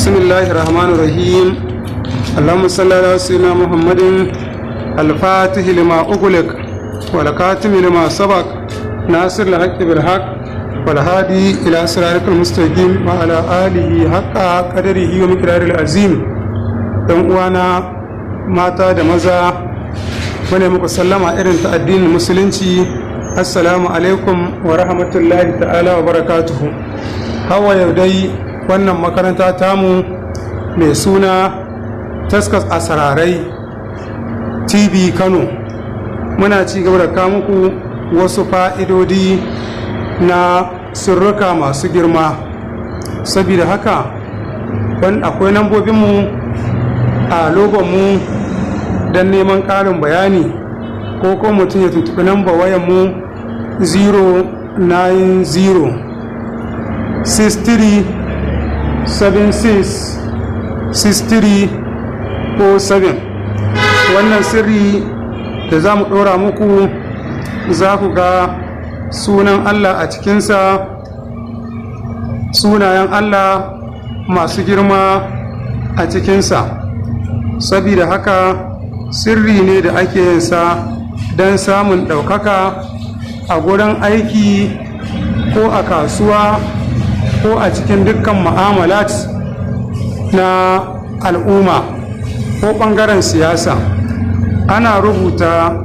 بسم الله الرحمن الرحيم اللهم صل على سيدنا محمد الفاتح لما أغلق والكاتم لما سبق ناصر الحق بالحق والهادي إلى صراطك المستقيم وعلى آله حق قدره ومقداره العظيم. ɗan uwana mata da maza mune muku sallama irin ta addinin musulunci. Assalamu alaikum wa rahmatullahi ta'ala wa barakatuhu. Hawa yau dai wannan makaranta tamu mai suna Taskas Asararai TV Kano muna ci gaba da kawo muku wasu fa'idodi na sirruka masu girma. Saboda haka akwai lambobinmu a logonmu don neman ƙarin bayani ko kuma mutum ya tuntuɓi lambar wayanmu 090 63 76 63 47. wannan sirri da za mu ɗora muku za ku ga sunan Allah a cikinsa, sunayen Allah masu girma a cikinsa. Saboda haka sirri ne da ake yinsa don samun ɗaukaka a gurin aiki ko a kasuwa ko a cikin dukkan mu'amalat na al'umma ko ɓangaren siyasa. Ana rubuta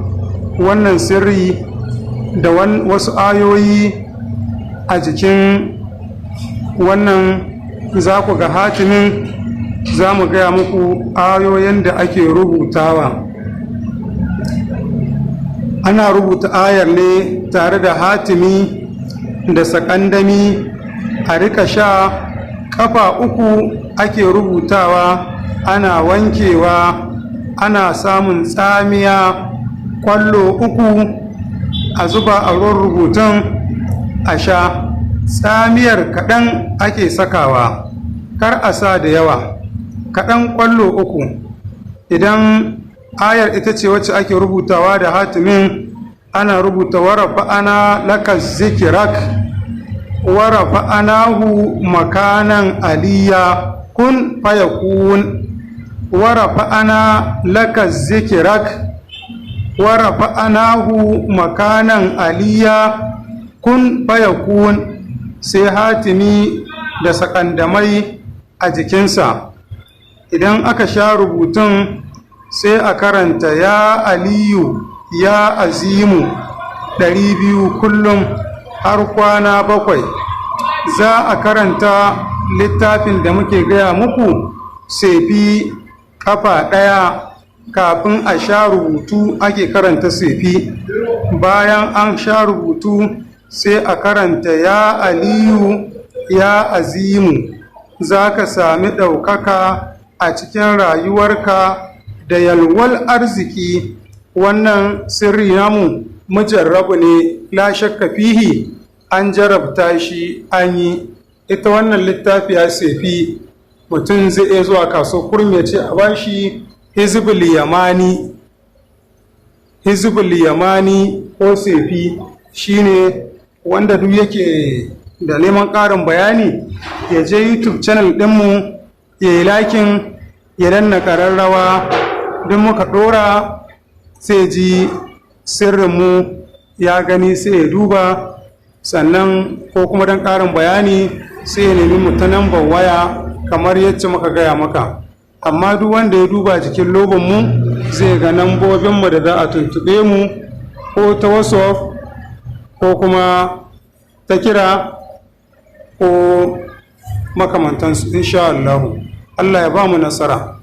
wannan sirri da wasu ayoyi a jikin wannan. Za ku ga hatimin, za mu gaya muku ayoyin da ake rubutawa. Ana rubuta ayar ne tare da hatimi da sakandami a rika sha. Kafa uku ake rubutawa, ana wankewa, ana samun tsamiya kwallo uku a zuba a ruwan rubutun a sha. Tsamiyar kaɗan ake sakawa, kar a sa da yawa, kaɗan kwallo uku. Idan ayar ita ce wacce ake rubutawa da hatimin, ana rubuta warafa ana laka zikirak warafa anahu makanan aliya kun fayakun. warafa ana laka zikirak warafa anahu makanan aliya kun fayakun. Sai hatimi da sakandamai a jikinsa. Idan aka sha rubutun sai a karanta ya aliyu ya azimu 200 kullum har kwana 7. Za a karanta littafin da muke gaya muku sefi kafa ɗaya. Kafin a sha rubutu ake karanta sefi. Bayan an sha rubutu sai a karanta ya aliyu ya azimu. Za ka sami ɗaukaka a cikin rayuwarka da yalwal arziki. Wannan sirri namu mujarrabu ne, la shakka fihi, an jarabta shi an yi. Ita wannan littafi ya sefi mutum zai iya zuwa kaso kurmi ya ce a bashi hizbul yamani ko sefi. shine wanda duk yake da neman ƙarin bayani ya je YouTube channel ɗinmu ya yi lakin, ya danna ƙararrawa. duk muka ɗora sai ji sirrinmu ya gani sai ya duba. Sannan ko kuma don ƙarin bayani sai ya nemi mu ta nambar waya kamar yadda muka gaya maka. Amma duk wanda ya duba jikin logonmu zai ga nambobinmu da za a tuntuɓe mu ko ta WhatsApp ko kuma ta kira ko makamantansu. insha Allah ya ba mu nasara.